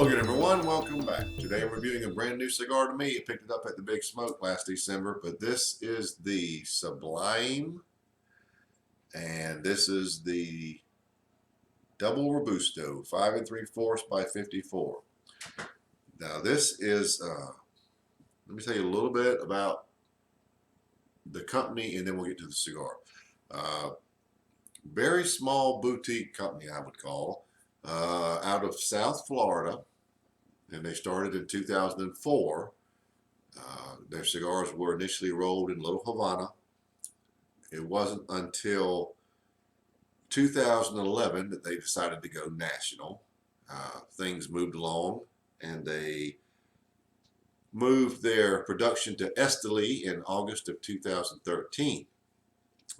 Hello again, everyone. Welcome back. Today I'm reviewing a brand new cigar to me. I picked it up at the Big Smoke last December, but this is the Sublime, and this is the Double Robusto, 5 3/4 by 54. Now this is, let me tell you a little bit about the company, and then we'll get to the cigar. Very small boutique company, I would call, out of South Florida. And they started in 2004. Their cigars were initially rolled in Little Havana. It wasn't until 2011 that they decided to go national. Things moved along, and they moved their production to Esteli in August of 2013.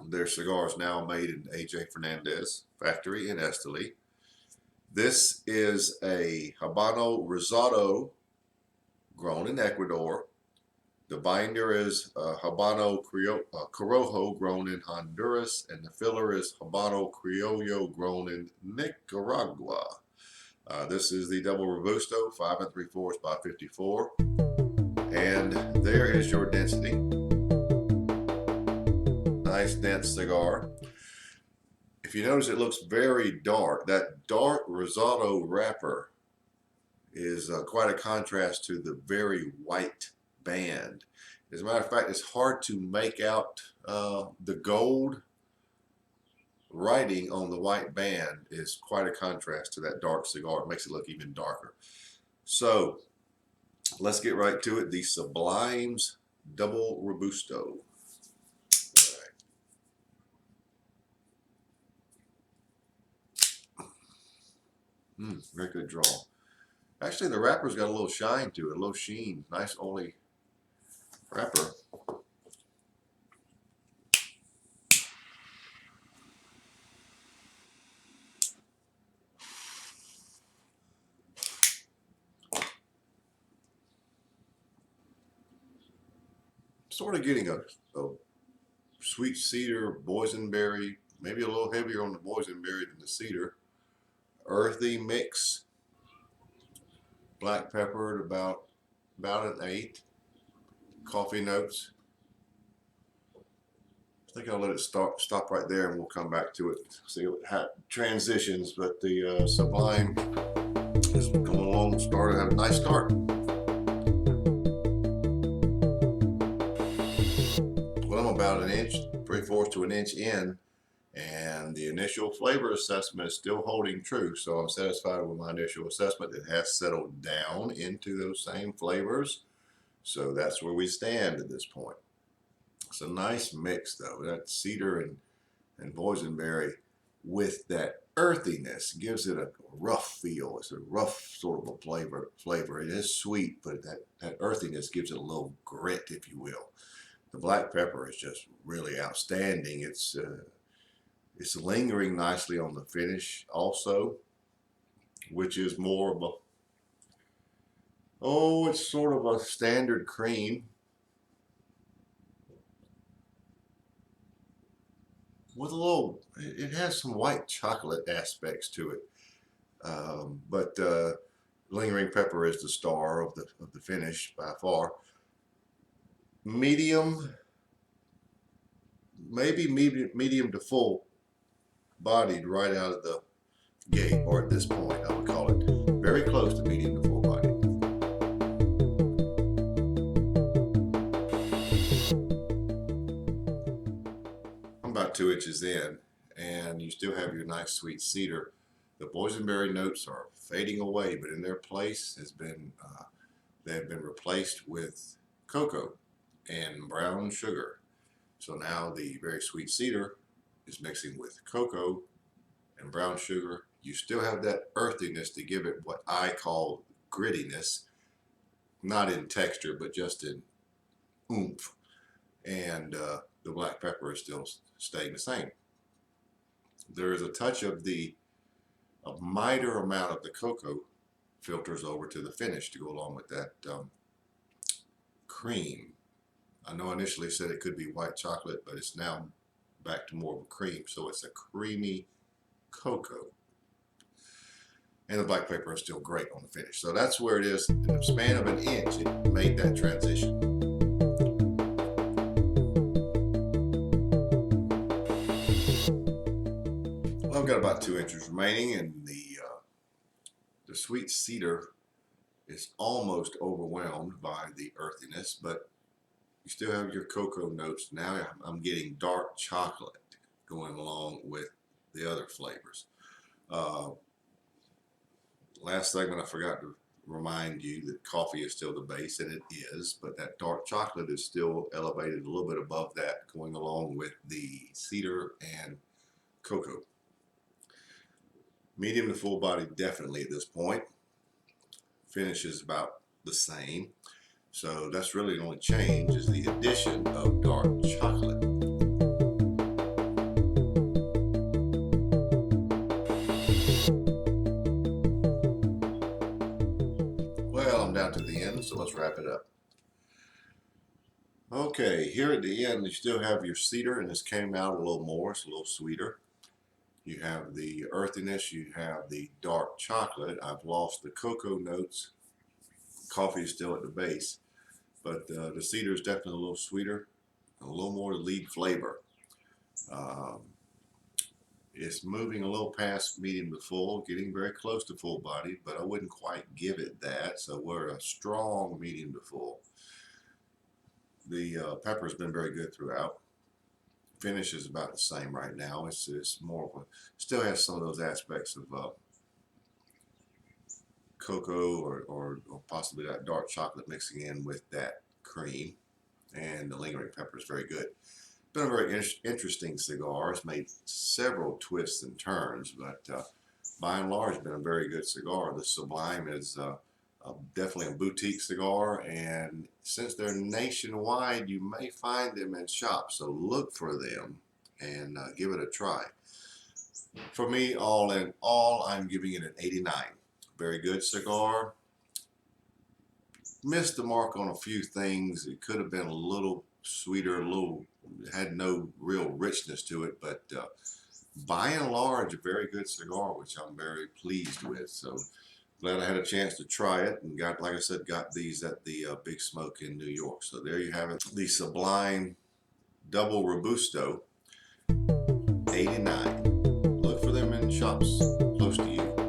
Their cigars now made in A.J. Fernandez factory in Esteli. This is a Habano Rosado grown in Ecuador. The binder is Habano Corojo grown in Honduras, and the filler is Habano Criollo grown in Nicaragua. This is the Double Robusto, 5 3/4 by 54. And there is your density. Nice dense cigar. If you notice, it looks very dark. That dark Rosado wrapper is quite a contrast to the very white band. As a matter of fact, it's hard to make out the gold writing on the white band is quite a contrast to that dark cigar. It makes it look even darker. So let's get right to it. The Sublimes Double Robusto. Very good draw. Actually, the wrapper's got a little shine to it, a little sheen. Nice oily wrapper. Sort of getting a sweet cedar, boysenberry, maybe a little heavier on the boysenberry than the cedar. Earthy mix. Black pepper at about an 8. Coffee notes. I think I'll let it stop right there, and we'll come back to it. See how it transitions. But the Sublime is coming along. Started had a nice start. Well, I'm about 1 inch, 3/4 to 1 inch in. And the initial flavor assessment is still holding true, so I'm satisfied with my initial assessment. It has settled down into those same flavors, so that's where we stand at this point. It's a nice mix, though. That cedar and boysenberry with that earthiness gives it a rough feel. It's a rough sort of a flavor. It is sweet, but that earthiness gives it a little grit, if you will. The black pepper is just really outstanding. It's lingering nicely on the finish also, which is more of it's sort of a standard cream with a little, it has some white chocolate aspects to it. But lingering pepper is the star of the finish by far. Medium, maybe medium to full bodied right out of the gate, or at this point I would call it very close to medium to full body. I'm about 2 inches in, and you still have your nice sweet cedar. The boysenberry notes are fading away, but in their place has been they have been replaced with cocoa and brown sugar. So now the very sweet cedar is mixing with cocoa and brown sugar. You still have that earthiness to give it what I call grittiness, not in texture, but just in oomph. And the black pepper is still staying the same. There is a touch of a minor amount of the cocoa filters over to the finish to go along with that cream. I know I initially said it could be white chocolate, but it's now back to more of a cream. So it's a creamy cocoa. and the black pepper is still great on the finish. So that's where it is. In the span of an inch, it made that transition. Well, I've got about 2 inches remaining, and the sweet cedar is almost overwhelmed by the earthiness, but you still have your cocoa notes. Now I'm getting dark chocolate going along with the other flavors. Last segment, I forgot to remind you that coffee is still the base, and it is, but that dark chocolate is still elevated a little bit above that, going along with the cedar and cocoa. Medium to full body definitely at this point. Finish is about the same. So that's really the only change, is the addition of dark chocolate. Well, I'm down to the end, so let's wrap it up. Okay, here at the end, you still have your cedar, and this came out a little more. It's a little sweeter. You have the earthiness, you have the dark chocolate. I've lost the cocoa notes. Coffee is still at the base, but the cedar is definitely a little sweeter, a little more lead flavor. It's moving a little past medium to full, getting very close to full body, but I wouldn't quite give it that, so we're a strong medium to full. The pepper has been very good throughout. Finish is about the same right now. It's more of a, still has some of those aspects of cocoa or possibly that dark chocolate mixing in with that cream, and the lingering pepper is very good. Been a very interesting cigar. It's made several twists and turns, but by and large been a very good cigar. The Sublime is definitely a boutique cigar, and since they're nationwide, you may find them in shops, so look for them and give it a try. For me, all in all, I'm giving it an 89. Very good cigar. Missed the mark on a few things. It could have been a little sweeter, had no real richness to it, but by and large, a very good cigar, which I'm very pleased with. So glad I had a chance to try it, and got, like I said, got these at the Big Smoke in New York. So there you have it, the Sublime Double Robusto 89. Look for them in shops close to you.